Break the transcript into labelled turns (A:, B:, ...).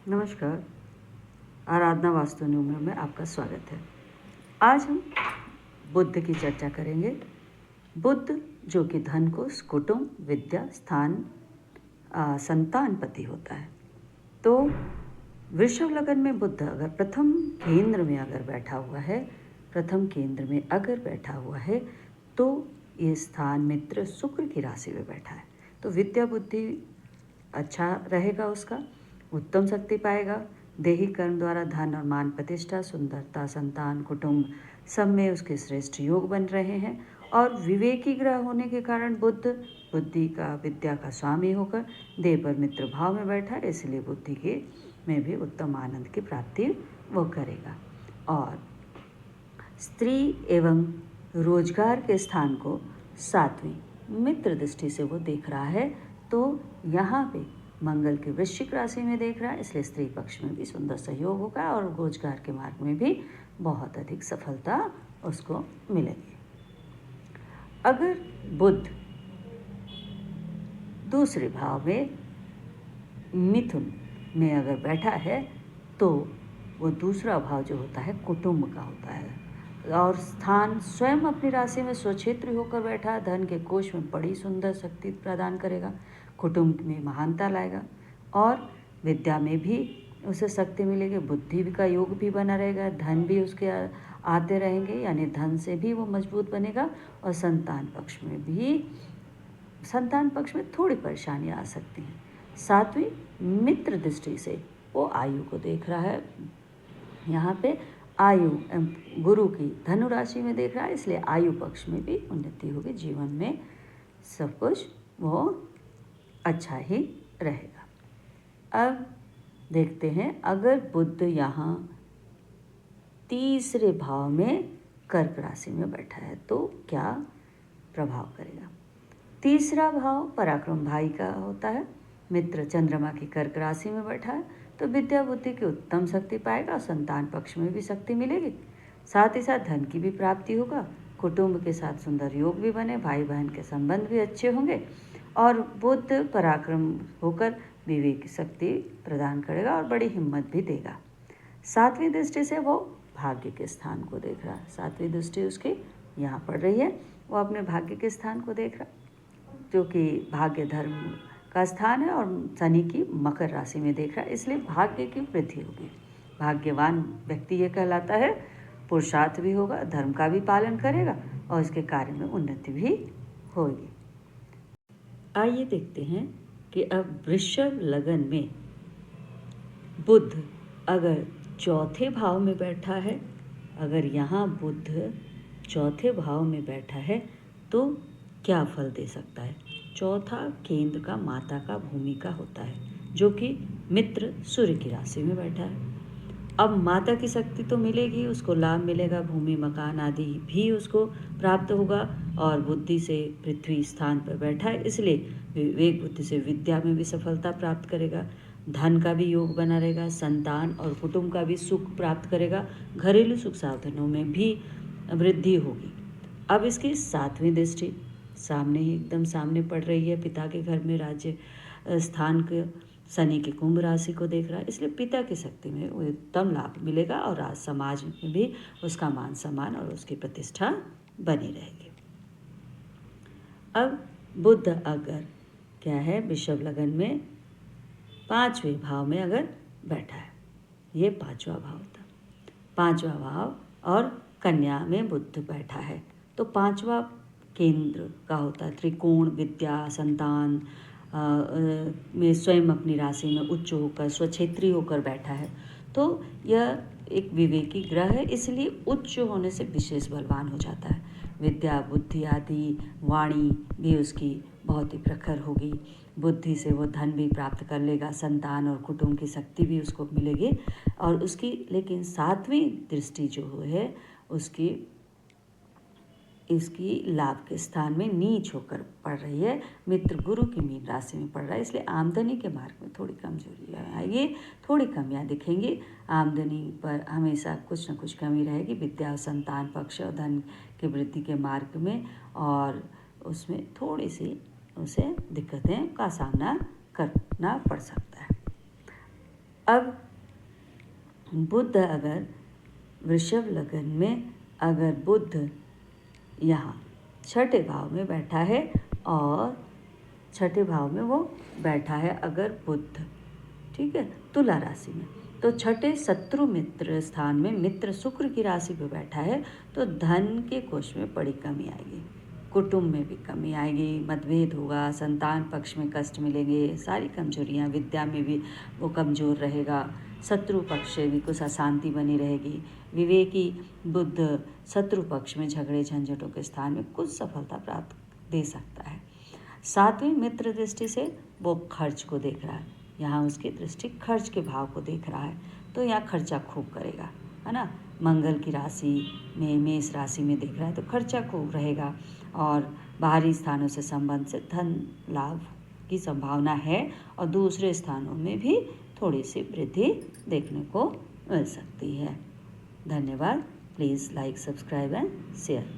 A: नमस्कार। आराधना वास्तु न्यूमर में आपका स्वागत है। आज हम बुध की चर्चा करेंगे। बुध जो कि धन को कुटुंब, विद्या, स्थान, संतानपति होता है। तो वृषभ लगन में बुध अगर प्रथम केंद्र में अगर बैठा हुआ है तो ये स्थान मित्र शुक्र की राशि में बैठा है। तो विद्या बुद्धि अच्छा रहेगा, उसका उत्तम शक्ति पाएगा। देही कर्म द्वारा धन और मान प्रतिष्ठा, सुंदरता, संतान, कुटुंब सब में उसके श्रेष्ठ योग बन रहे हैं। और विवेकी ग्रह होने के कारण बुध बुद्धि का, विद्या का स्वामी होकर देह पर मित्र भाव में बैठा है, इसलिए बुद्धि के में भी उत्तम आनंद की प्राप्ति वो करेगा। और स्त्री एवं रोजगार के स्थान को 7वीं मित्र दृष्टि से वो देख रहा है। तो यहाँ पे मंगल की वृश्चिक राशि में देख रहा है, इसलिए स्त्री पक्ष में भी सुंदर सहयोग होगा और रोजगार के मार्ग में भी बहुत अधिक सफलता उसको मिलेगी। अगर बुध दूसरे भाव में मिथुन में अगर बैठा है तो वो दूसरा भाव जो होता है कुटुंब का होता है। और स्थान स्वयं अपनी राशि में स्वक्षेत्री होकर बैठा, धन के कोष में बड़ी सुंदर शक्ति प्रदान करेगा, कुटुंब में महानता लाएगा और विद्या में भी उसे शक्ति मिलेगी। बुद्धि का योग भी बना रहेगा, धन भी उसके आते रहेंगे, यानी धन से भी वो मजबूत बनेगा। और संतान पक्ष में थोड़ी परेशानियाँ आ सकती हैं। 7वीं मित्र दृष्टि से वो आयु को देख रहा है। यहाँ पे आयु गुरु की धनु राशि में देख रहा है, इसलिए आयु पक्ष में भी उन्नति होगी। जीवन में सब कुछ वो अच्छा ही रहेगा। अब देखते हैं, अगर बुध यहाँ तीसरे भाव में कर्क राशि में बैठा है तो क्या प्रभाव करेगा। तीसरा भाव पराक्रम भाई का होता है। मित्र चंद्रमा की कर्क राशि में बैठा है तो विद्या बुद्धि की उत्तम शक्ति पाएगा और संतान पक्ष में भी शक्ति मिलेगी। साथ ही साथ धन की भी प्राप्ति होगा, कुटुंब के साथ सुंदर योग भी बने, भाई बहन के संबंध भी अच्छे होंगे। और बुध पराक्रम होकर विवेक की शक्ति प्रदान करेगा और बड़ी हिम्मत भी देगा। 7वीं दृष्टि से वो भाग्य के स्थान को देख रहा है। 7वीं दृष्टि उसकी यहाँ पड़ रही है, वो अपने भाग्य के स्थान को देख रहा, जो कि भाग्य धर्म का स्थान है और शनि की मकर राशि में देख रहा है, इसलिए भाग्य की वृद्धि होगी। भाग्यवान व्यक्ति ये कहलाता है, पुरुषार्थ भी होगा, धर्म का भी पालन करेगा और इसके कार्य में उन्नति भी होगी। आइए देखते हैं कि अब वृषभ लगन में बुध अगर चौथे भाव में बैठा है, अगर यहाँ बुध चौथे भाव में बैठा है तो क्या फल दे सकता है। चौथा केंद्र का, माता का, भूमि का होता है, जो कि मित्र सूर्य की राशि में बैठा है। अब माता की शक्ति तो मिलेगी, उसको लाभ मिलेगा, भूमि मकान आदि भी उसको प्राप्त होगा। और बुद्धि से पृथ्वी स्थान पर बैठा है, इसलिए विवेक बुद्धि से विद्या में भी सफलता प्राप्त करेगा, धन का भी योग बना रहेगा, संतान और कुटुंब का भी सुख प्राप्त करेगा, घरेलू सुख साधनों में भी वृद्धि होगी। अब इसकी 7वीं दृष्टि सामने ही एकदम सामने पड़ रही है, पिता के घर में राज्य स्थान के शनि की कुंभ राशि को देख रहा है, इसलिए पिता की शक्ति में उत्तम लाभ मिलेगा और आज समाज में भी उसका मान सम्मान और उसकी प्रतिष्ठा बनी रहेगी। अब बुध अगर क्या है, वृषभ लगन में 5वें भाव में अगर बैठा है, ये 5वां भाव होता है, 5वां भाव, और कन्या में बुध बैठा है तो 5वां केंद्र का होता है त्रिकोण, विद्या, संतान में स्वयं अपनी राशि में उच्च होकर स्वक्षेत्री होकर बैठा है। तो यह एक विवेकी ग्रह है, इसलिए उच्च होने से विशेष बलवान हो जाता है। विद्या बुद्धि आदि वाणी भी उसकी बहुत ही प्रखर होगी, बुद्धि से वो धन भी प्राप्त कर लेगा, संतान और कुटुंब की शक्ति भी उसको मिलेगी। और उसकी लेकिन 7वीं दृष्टि जो है उसकी इसकी लाभ के स्थान में नीच होकर पड़ रही है, मित्र गुरु की मीन राशि में पड़ रहा है, इसलिए आमदनी के मार्ग में थोड़ी कमजोरी आएगी, थोड़ी कमियां दिखेंगी। आमदनी पर हमेशा कुछ न कुछ कमी रहेगी, विद्या और संतान पक्ष और धन की वृद्धि के मार्ग में, और उसमें थोड़ी सी उसे दिक्कतें का सामना करना पड़ सकता है। अब बुध अगर वृषभ लग्न में, अगर बुध यहाँ छठे भाव में बैठा है और छठे भाव में वो बैठा है अगर बुध, ठीक है, तुला राशि में, तो छठे शत्रु मित्र स्थान में मित्र शुक्र की राशि पे बैठा है, तो धन के कोष में बड़ी कमी आएगी, कुटुंब में भी कमी आएगी, मतभेद होगा, संतान पक्ष में कष्ट मिलेंगे, सारी कमजोरियाँ, विद्या में भी वो कमज़ोर रहेगा, शत्रु पक्ष से भी कुछ अशांति बनी रहेगी। विवेकी बुध शत्रु पक्ष में झगड़े झंझटों के स्थान में कुछ सफलता प्राप्त दे सकता है। सातवीं मित्र दृष्टि से वो खर्च को देख रहा है, यहाँ उसकी दृष्टि खर्च के भाव को देख रहा है, तो यहाँ खर्चा खूब करेगा, है ना। मंगल की राशि में मेष राशि में देख रहा है तो खर्चा खूब रहेगा, और बाहरी स्थानों से संबंध से धन लाभ की संभावना है, और दूसरे स्थानों में भी थोड़ी सी वृद्धि देखने को मिल सकती है। धन्यवाद। Please like, subscribe and share.